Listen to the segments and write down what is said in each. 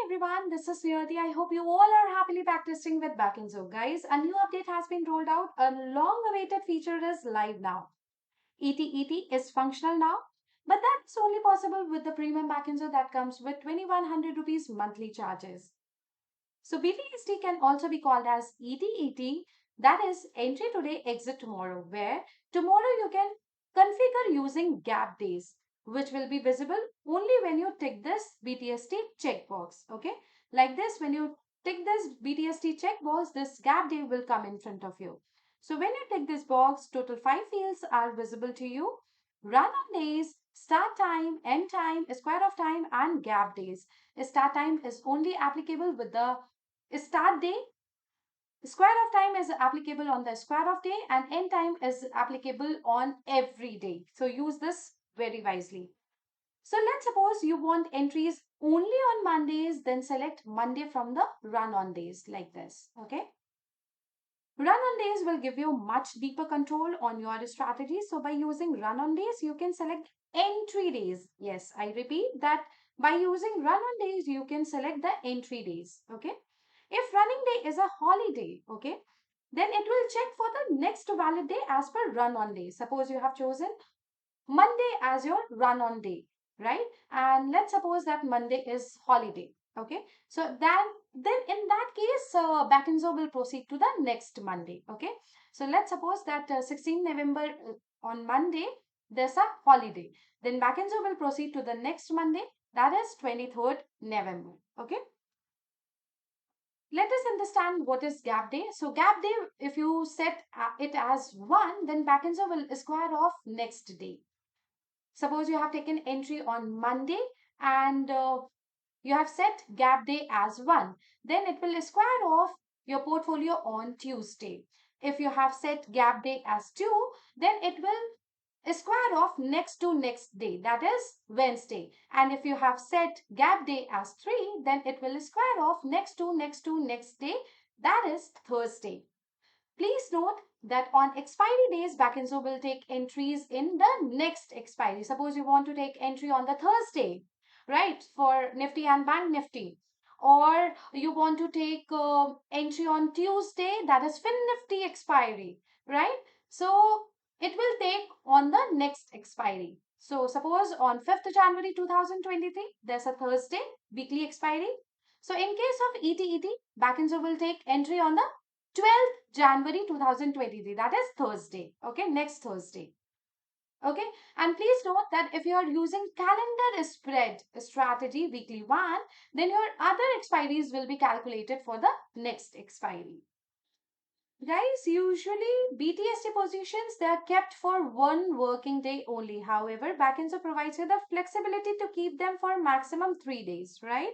everyone, this is Niyati. I hope you all are happily backtesting with Backinzo. Guys, a new update has been rolled out. A long-awaited feature is live now. ETET is functional now, but that's only possible with the premium Backinzo that comes with 2100 rupees monthly charges. So BTST can also be called as ETET, that is entry today, exit tomorrow, where tomorrow you can configure using gap days, which will be visible only when you tick this BTST checkbox. Okay, like this, when you tick this BTST checkbox, this gap day will come in front of you. So when you tick this box, total 5 fields are visible to you. Run on days, start time, end time, square of time, and gap days. Start time is only applicable with the start day. Square of time is applicable on the square of day, and end time is applicable on every day. So use this very wisely. So let's suppose you want entries only on Mondays, then select Monday from the run on days like this. Okay. Run on days will give you much deeper control on your strategy. So by using run on days, you can select entry days. Yes, I repeat that by using run on days, you can select the entry days. Okay. If running day is a holiday, okay, then it will check for the next valid day as per run on day. Suppose you have chosen Monday as your run on day, right? And let's suppose that Monday is holiday. Okay, so then in that case, Backinzo will proceed to the next Monday. Okay, so let's suppose that 16 November on Monday there's a holiday. Then Backinzo will proceed to the next Monday, that is 23rd November. Okay. Let us understand what is gap day. So gap day, if you set it as 1, then Backinzo will square off next day. Suppose you have taken entry on Monday and you have set gap day as 1. Then it will square off your portfolio on Tuesday. If you have set gap day as 2, then it will square off next to next day, that is Wednesday. And if you have set gap day as 3, then it will square off next to next day, that is Thursday. Please note that on expiry days, Backinzo will take entries in the next expiry. Suppose you want to take entry on the Thursday, right, for Nifty and Bank Nifty. Or you want to take entry on Tuesday, that is Fin Nifty expiry, right? So it will take on the next expiry. So suppose on 5th January 2023, there's a Thursday, weekly expiry. So in case of ETET, Backinzo will take entry on the 12th January 2023, that is Thursday. Okay, next Thursday. Okay, and please note that if you are using calendar spread strategy weekly 1, then your other expiries will be calculated for the next expiry. Guys, usually BTST positions, they are kept for 1 working day only. However, Backinzo provides you the flexibility to keep them for maximum 3 days, right?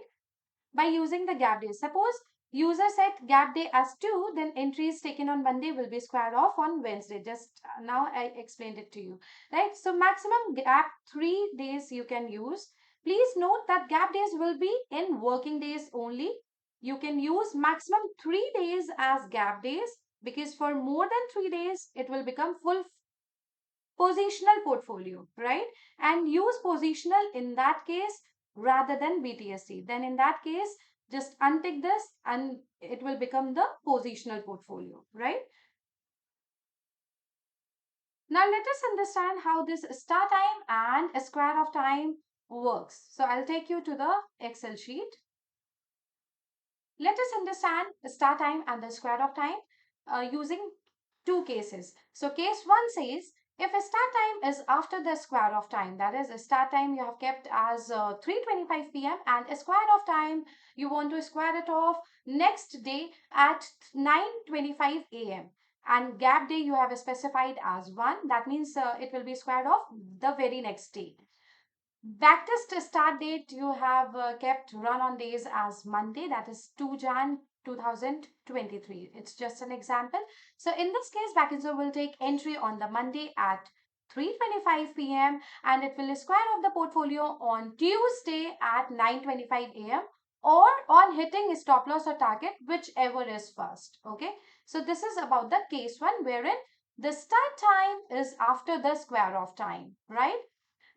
By using the gap day. Suppose user set gap day as 2, then entries taken on Monday will be squared off on Wednesday. Just now I explained it to you, right? So maximum gap 3 days you can use. Please note that gap days will be in working days only. You can use maximum 3 days as gap days, because for more than 3 days it will become full positional portfolio, right? And use positional in that case rather than BTST. Then in that case, just untick this and it will become the positional portfolio, right? Now let us understand how this start time and square of time works. So I'll take you to the Excel sheet. Let us understand the start time and the square of time using 2 cases. So case 1 says, if a start time is after the square of time, that is a start time you have kept as 3:25 p.m. and a square of time you want to square it off next day at 9:25 a.m. and gap day you have specified as 1. That means it will be squared off the very next day. Backtest start date you have kept run on days as Monday, that is 2 Jan 2023. It's just an example. So in this case, Backinzo will take entry on the Monday at 3:25 p.m. and it will square off the portfolio on Tuesday at 9:25 a.m. or on hitting stop loss or target, whichever is first. Okay. So this is about the case 1 wherein the start time is after the square of time, right?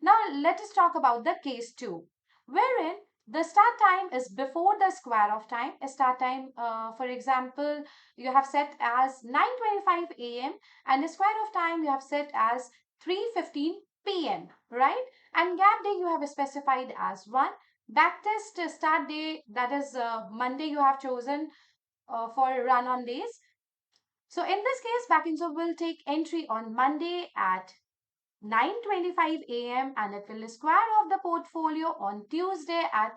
Now let us talk about the case 2, wherein The start time is before the square of time. A start time, for example, you have set as 9:25 a.m. and the square of time you have set as 3:15 p.m. right? And gap day you have specified as 1. Backtest start day, that is Monday, you have chosen for run on days. So in this case, Backinzo will take entry on Monday at 9:25 a.m. and it will square off the portfolio on Tuesday at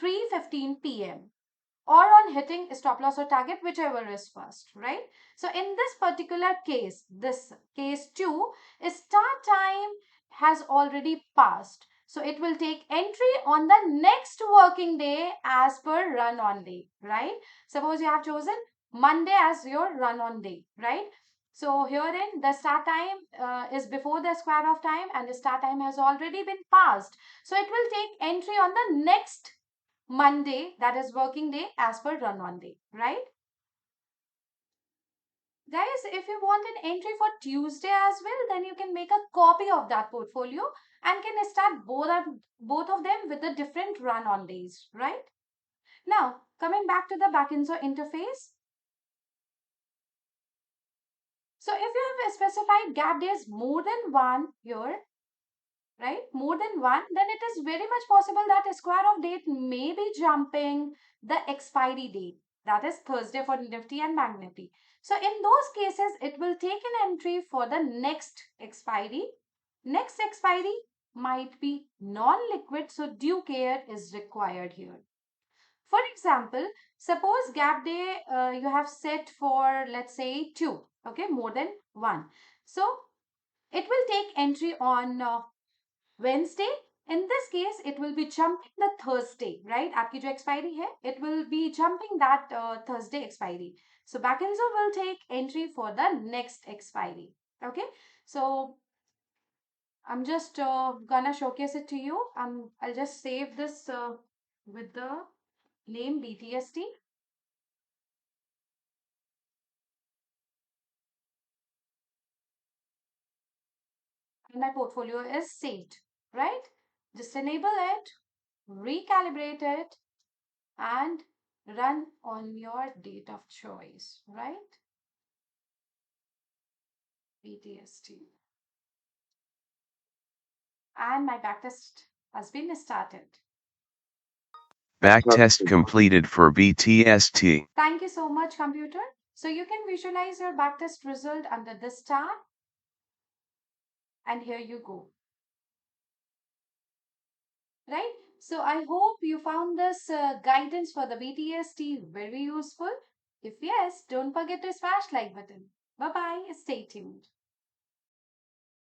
3:15 p.m. or on hitting stop loss or target, whichever is first, right? So in this particular case, this case 2, start time has already passed. So it will take entry on the next working day as per run on day, right? Suppose you have chosen Monday as your run on day, right? So herein the start time is before the square of time and the start time has already been passed. So it will take entry on the next Monday, that is working day, as per run on day, right? Guys, if you want an entry for Tuesday as well, then you can make a copy of that portfolio and can start both of them with the different run on days, right? Now, coming back to the Backinzo interface. So if you have specified gap days more than one here, right, more than one, then it is very much possible that a square of date may be jumping the expiry date, that is Thursday for Nifty and Bank Nifty. So in those cases, it will take an entry for the next expiry. Next expiry might be non-liquid, so due care is required here. For example, suppose gap day you have set for, let's say, 2, okay, more than 1. So it will take entry on Wednesday. In this case, it will be jumping the Thursday, right? आपकी जो expiry है, it will be jumping that Thursday expiry. So Backinzo will take entry for the next expiry. Okay. So I'm just gonna showcase it to you. I'll just save this with the name BTST. And my portfolio is saved, right? Just enable it, recalibrate it, and run on your date of choice, right? BTST. And my backtest has been started. Backtest completed for BTST. Thank you so much, computer. So you can visualize your backtest result under this tab. And here you go. Right? So I hope you found this guidance for the BTST very useful. If yes, don't forget to smash like button. Bye-bye. Stay tuned.